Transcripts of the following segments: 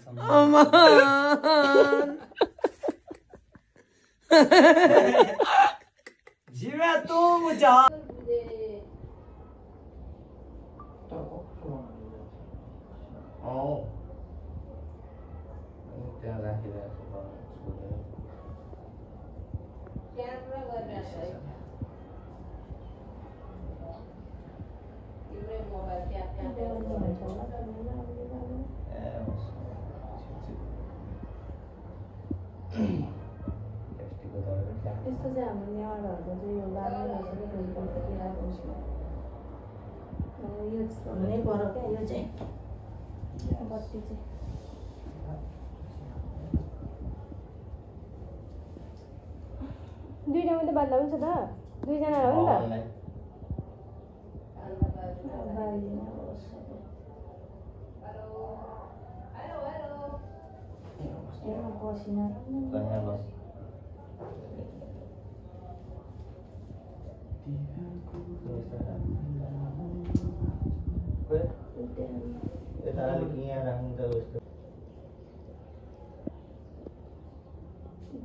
Aman. Jira tu mucha. Oh. Ini yang terakhir ya. यस्तो चाहिँ हाम्रो नेवारहरूको चाहिँ यो बाल्ने नसक्ने फुलको किराको उसमा यो हुनै पर्यो क्या यो चाहिँ बत्ती चाहिँ दुईटा मात्रै बाल्दा हुन्छ त दुईजना हो नि त पसिना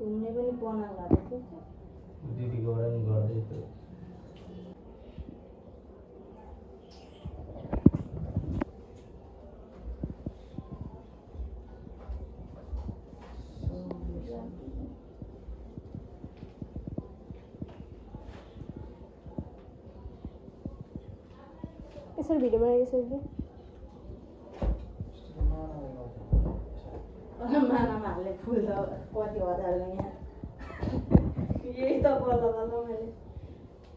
घुम्ने पनि बना गरेको दिदीको पनि गर्दैछु यसरी भिडियो बनाइसक्यो मानामा हाल्ने फुल त कति हजारको यहाँ यही त बल्ल बल्ल मैले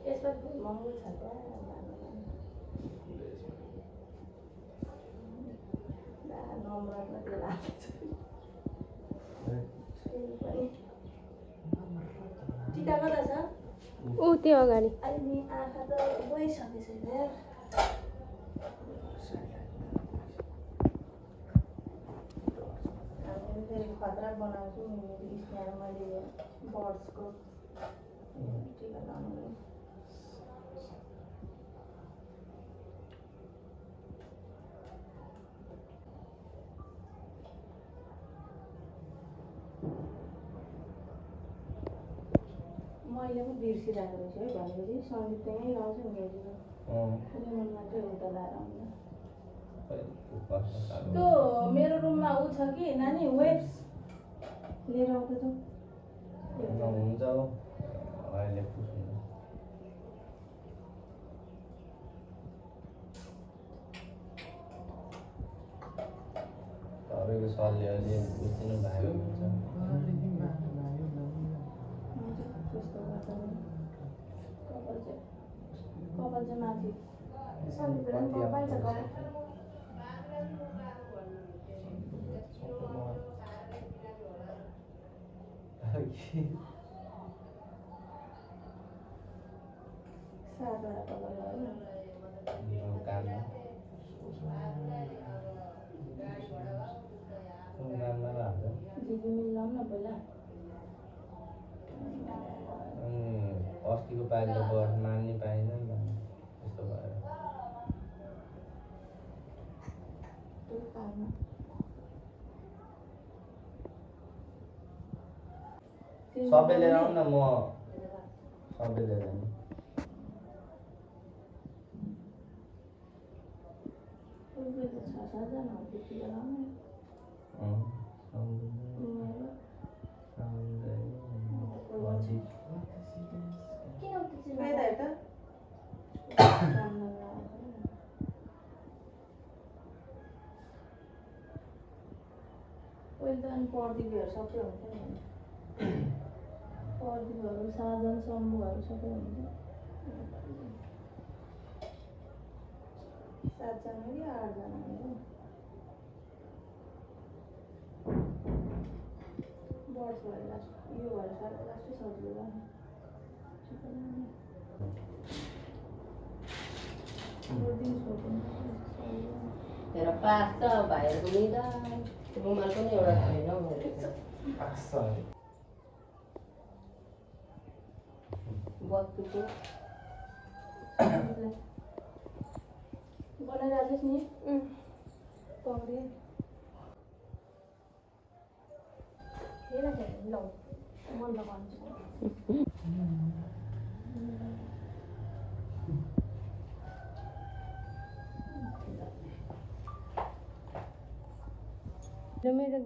यसमा फुल महँगो छ नम्बरमा त्यो टिका कता छ ऊ त्यो अगाडि अहिले आँखा त गइसकेछ यार खतरा बनाउँछु मेरो स्ट्यान्ड मैले बर्ड्सको टिका लगाउनु मैले पनि बिर्सिरहेको रहेछु है भनेपछि सङ्गीत त यहीँ लाउँछु नि रिमोटमा चाहिँ उता लाएर आउँदा त्यो मेरो रुममा ऊ छ कि नानी वेब्स लिएर आउँदैछ हुन्छ अहिले तपाईँको सरले अलि बुझ्दिनु भएको हुन्छ कपाल चाहिँ माथि सन्धित पनि कपाल छ कपाल सातवटा कपाल दिदी मिलाउँ न पहिला अस्तिको पालि त बस मान्नै पाएन नि त त्यस्तो भएर सबै लिएर आउनु न म सबै लिएर आउनु पहिले त अनि पर्दीहरू सबै हुन्छ नि पर्दीहरू साधन शम्भुहरू सबै हुन्छ 7 जना कि 8 जना हुन्छ बर्ड्स भएर लास्ट यो भएर लास्टै सजिलो तेरो पास त भाइहरूको नि त रुमाल पनि एउटा छैन बत्तीको बनाइराखेस् नि पक्रिए मेरो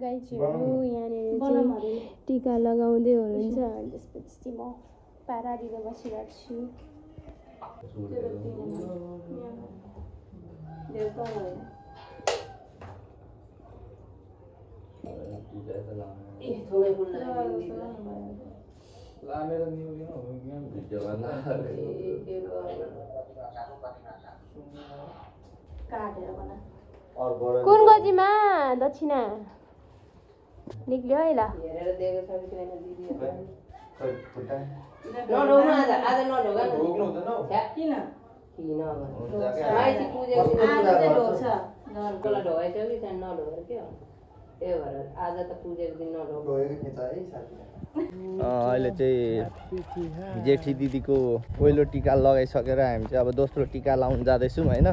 गाई चाहिँ यहाँनिर चाहिँ टिका लगाउँदै हुनुहुन्छ अनि त्यसपछि चाहिँ म पारा दिएर बसिरहेको छु थोरै फुल कुन गजीमा दक्षिणा निक्ल्यो है ल हेरेर दिएको छ कि छैन दिदी खै फुटा नढोग्नु आज नढोगा न ढोग्नु हुँदैन हौ किन किन हुन्छ क्या माइती पूजेको कस्तो दिन पूजा ढोग्छ नढोगला ढोगाइसक्यो कि छैन नढोगेर के हो त्यही भएर आज त पूजेको दिन नढोग ढोगेको थिएछ है साथी अहिले चाहिँ जेठी दिदीको पहिलो टिका लगाइसकेर हामी चाहिँ अब दोस्रो टिका लाउन जाँदैछौँ होइन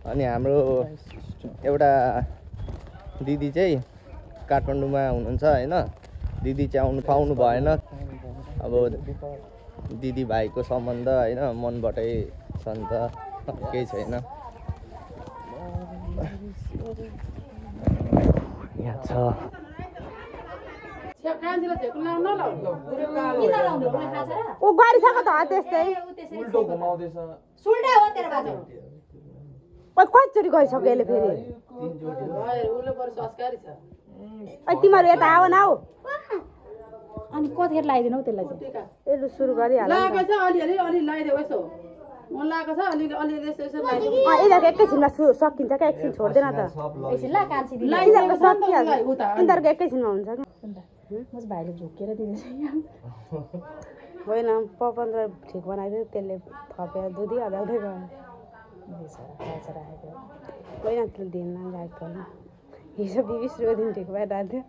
अनि हाम्रो एउटा दिदी चाहिँ काठमाडौँमा हुनुहुन्छ होइन दिदी चाहिँ आउनु पाउनु भएन अब दिदी भाइको सम्बन्ध होइन मनबाटै छ नि त केही छैन यहाँ छ ऊ गरिसक्यो त त्यस्तै उल्टो घुमाउँदैछ सुल्टा हो तेरो बाजु कतिचोटि गरिसक्यो यसले फेरि उले पर संस्कारी छ तिमीहरू यता आऊ न आऊ अनि कतिखेर लगाइदिनु हौ त्यसलाई चाहिँ यसले सुरु गरिहाल्छ लागेको छ अलिअलि अलि लगाइदेऊ यसो मन लागेको छ अलि अलि यसो यसो लगाइदेऊ यिनीहरूको एकैछिनमा सकिन्छ क्या एकछिन छोड्दैन त एकछिन ल कान्छी दिदी यिनीहरूको सकिहाल्छ यिनीहरूको एकैछिनमा हुन्छ क्या म चाहिँ भाइले झुकेर दिँदैछ होइन पपन र ठिक बनाइदियो त्यसले थपेर दुधी हल्लाउँदै गयो होइन त्यसले दिन लागेको होइन हिजो 20 रुपियाँ दिन ठिक भइरहेको थियो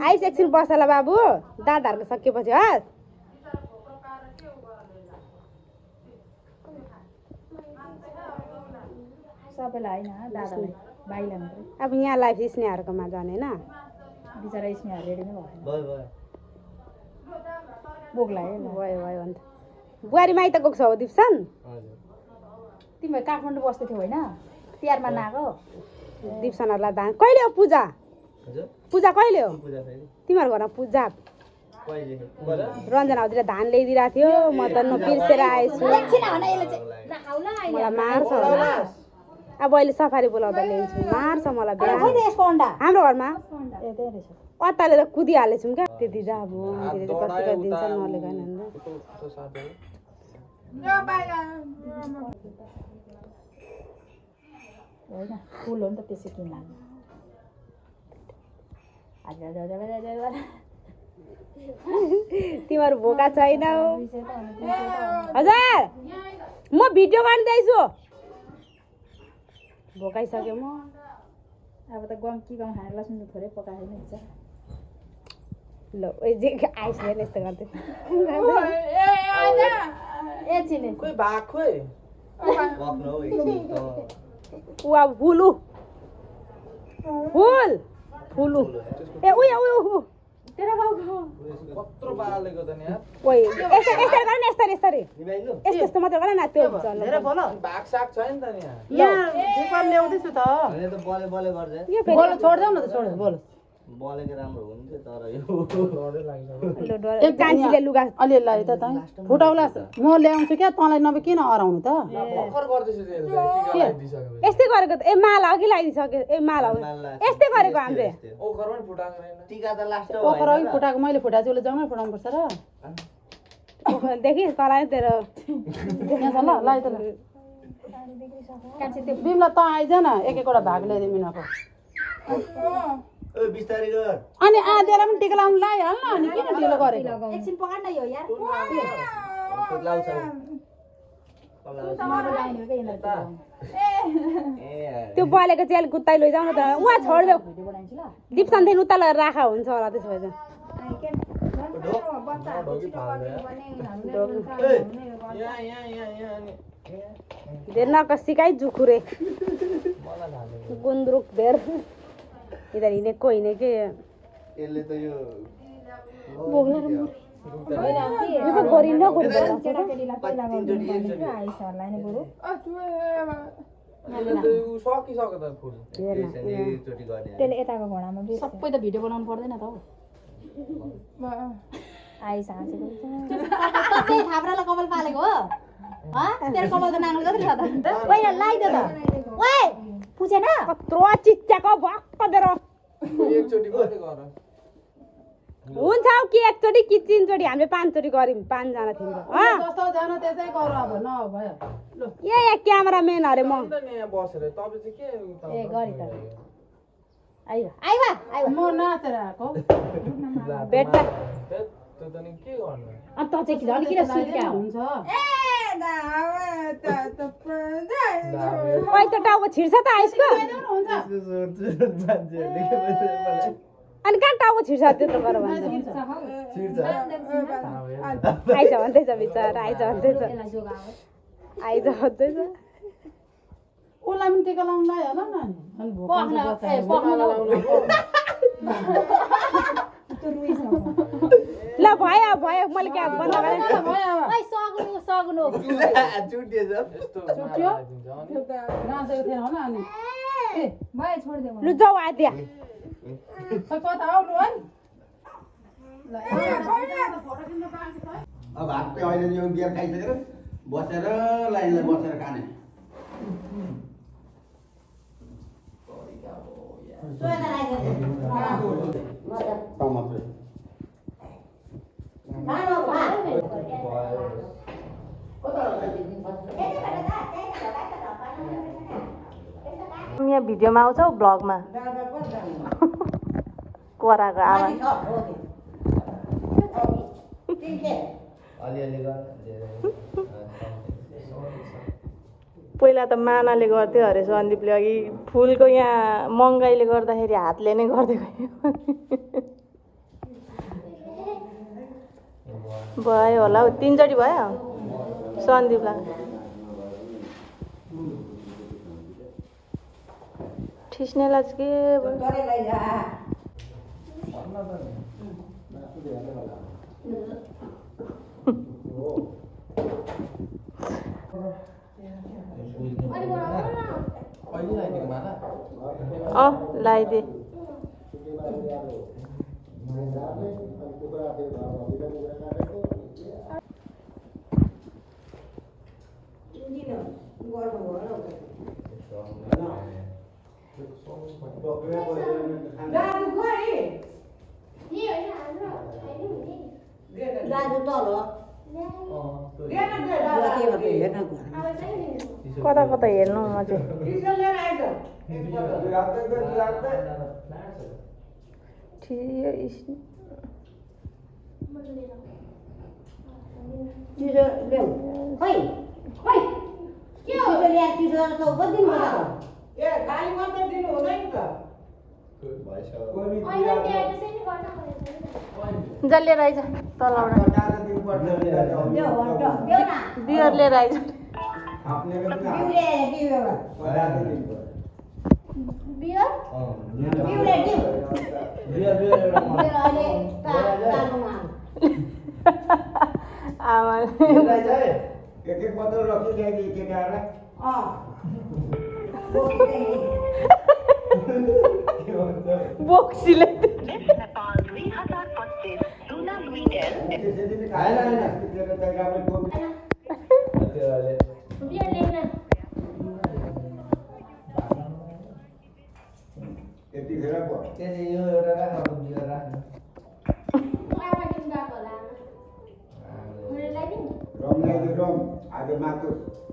आइस एकछिन बस ल बाबु दादाहरूको सकिएपछि हस् सबैलाई होइन दादालाई भाइलाई मात्रै अब यहाँ लाइफ स्नेहहरूकोमा जाने होइन बिचरा स्नेह रेडी नै भएन भयो भयो बोक लाग्यो भयो भयो अन्त बुहारी माइत गएको छ हो दिप्सन हजुर तिमीहरू काठमाडौँ बस्दै थियौ होइन तिहारमा नआएको दिप्सनहरूलाई दान कहिले हो पूजा हजुर पूजा कहिले हो पूजा फेरि तिमीहरू घरमा पूजा कहिले रञ्जना आउँदै धान ल्याइदिरहेको थियो म त नबिर्सेर आएछु मलाई मार्छ होला अब अहिले सफारी बोलाउँदा ल्याउँछु मार्छ मलाई बिहान यसको अन्डा हाम्रो घरमा ए त्यही रहेछ अत्ताले त कुदिहालेछौँ क्या त्यति त अब कतिको दिन्छ नलेगाइन होइन फुल हो नि त त्यसै किन लाग्नु तिमीहरू भोका छैनौ हजुर म भिडियो गर्दैछु भोकाइसक्यो म अब त गम कि गम खाएर लसुन थोरै पकाएर नि हुन्छ ल जे आइस हेर्नु यस्तो गर्दै ए चिने खोइ भाग खोइ कफ्न हौ एकछिन ऊ अब फुलु फुल फुलु ए उयो उयो तेरो बाउको कत्रो बालेको त नि यार ओइ यसरी यसरी गर न यसरी यसरी निभाइनु यस्तो यस्तो मात्र गर न त्यो हुन्छ धेरै बोल भाग साग छैन त नि यहाँ यहाँ पेपर ल्याउँदैछु त भने त बले बले गर्छ यो फेरि बोल छोड्देऊ न त छोड बोल बलेको राम्रो हुन्थ्यो तर यो डरै लागिसक्यो एक कान्छीले लुगा अलिअलि त फुटाउला म ल्याउँछु क्या तँलाई नभए किन अराउनु त भर्खर गर्दैछु त्यसले टिका लगाइदिइसकेपछि यस्तै गरेको त ए माला अघि लगाइदिइसक्यो ए माला हो यस्तै गरेको हामीले ओखर पनि फुटाएको रहेन टिका त लास्ट ओखर अघि फुटाएको मैले फुटाएको उसले जम्मै फुटाउनु पर्छ र देखि तँलाई तेरो यहाँ छ ल लाइ त ल बिमला त आइज न एक एकवटा भाग ल्याइदिउँ मिनाको ओ बिस्तारै गर अनि आधेलाई पनि टिका लाउनु लगाइहाल्न अनि किन ढिलो गरेको एकछिन पकाड न यो यार लाउँछ त्यो बलेको चाहिँ अलिक गुत्ताइ लैजाऊ न त उहाँ छोडिदेऊ दिपसनदेखि उता लगेर राखा हुन्छ होला त्यसो भए ढोकी फाल्दै धेर नकसिकाइ जुखुरे मलाई थाहा गुन्द्रुक धेर इधर हिँडेको हिँडेकै यसले त यो गरिन्न सकिसक्यो त फुल एकचोटि गर्ने त्यसले यताको घोडामा सबै त भिडियो बनाउनु पर्दैन त हौ आइस हाँसेको थाप्रालाई कपाल पालेको हो तेरो कपाल त नाङ्लो जति छ त पहिला लगाइदियो त ओए पुछेन कत्रो चिच्चाको भक्क देरो एकचोटि मात्रै गर हुन्छ कि एकचोटि कि तीनचोटि हामीले 5 चोटि गर्यौँ 5 जना थियौँ जस्तो जान त्यसै गर अब नभयो ल ए क्यामेराम्यान अरे म अन्त नि यहाँ बसेर तपाईँ चाहिँ के उता ए गरी त आइवा म नाचेर आएको भेट्टा त्यो त नि के गर्नु अनि त चाहिँ किन किन सुत्या हुन्छ ओइ त टाउको छिर्छ त आइसको हुन्छ अनि कहाँ टाउको छिर्छ त्यत्रो गर भन्छ आइज भन्दैछ बिचरा आइज भन्दैछ उसलाई पनि टिका लाउनु लाग्यो होला नानी अनि ल भयो मैले क्या बन्द गरेँ चुटिएछ यस्तो नाचेको थिएन होला अनि ए लु जाऊ आद्या कता आउनु है अब भात चाहिँ अहिले यो बियर खाइसकेर बसेर लाइनलाई बसेर खाने टमाटर यहाँ भिडियोमा आउँछ हौ ब्लगमा कराको आवाज अलिअलि गर पहिला त मानाले गर्थ्यो अरे सन्दीपले अघि फुलको यहाँ महँगाइले गर्दाखेरि हातले नै गर्दै गयो भयो होला हौ 3 चोटि भयो सन्दीपलाई ठिस्नेलाई चाहिँ के लगाइदिए कता कता हेर्नु म चाहिँ जसले रहेछ तलबाट बियर लिएर आइज एक बोतल रखिदिएकी केटाहरूलाई बोक्सीले यतिखेर यो एउटा राख्नु बियर राख्नु रम ल्याइदियो रम आज माथि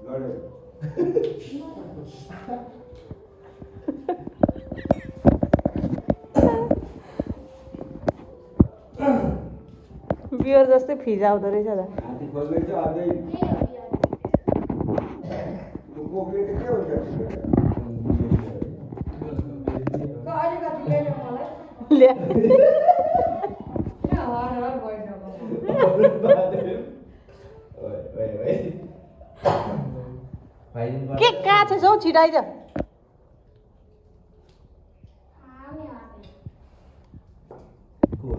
लड्यो बियर जस्तै फिजाउँदो रहेछ त हाती खोल्दैछ अझै बोक्ने त के हुन्छ के कहाँ छ हौ छिटाइज तल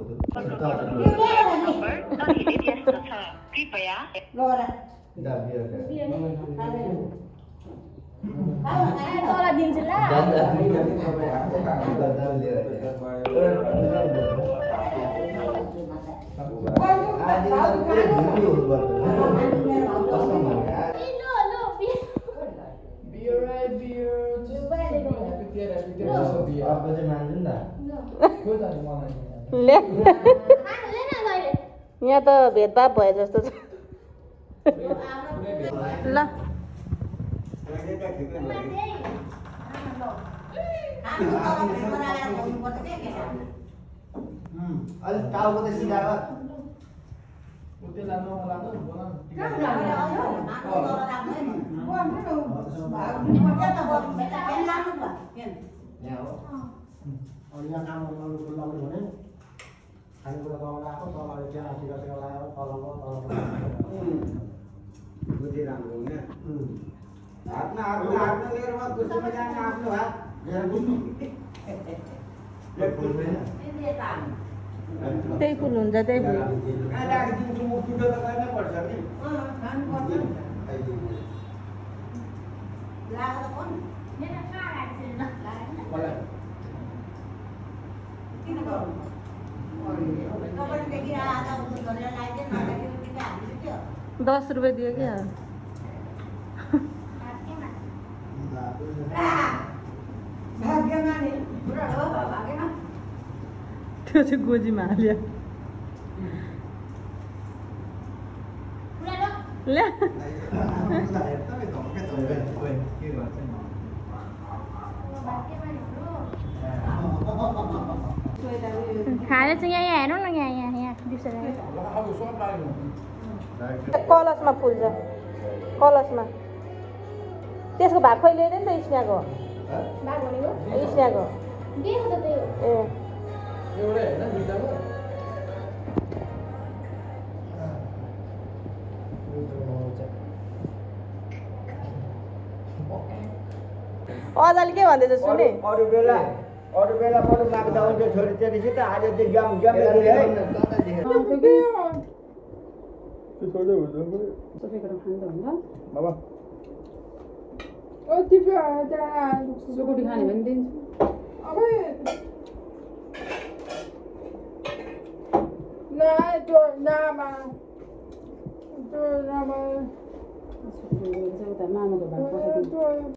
दिन्छु ल यहाँ त भेदभाव भयो जस्तो छ ल अलिक टाउको त सिधा त्यही फुल हुन्छ त्यही फुल ₹10 दियो क्या त्यो चाहिँ गोजीमा हाल्यो ल्या खाना चाहिँ यहाँ हेर्नु न यहाँ कलशमा फुल्छ कलशमा त्यसको भाग खोइ ल्याइदियो नि त स्न्याको स्न्याको ए अदाले के भन्दैछ सुने अरू बेला पढ्नु लाग्दा हुन्थ्यो छोरी चेलीसित आज चाहिँ गेम दिने है बाबा सुकुटी खाने भने दिन्छु मामाको भाग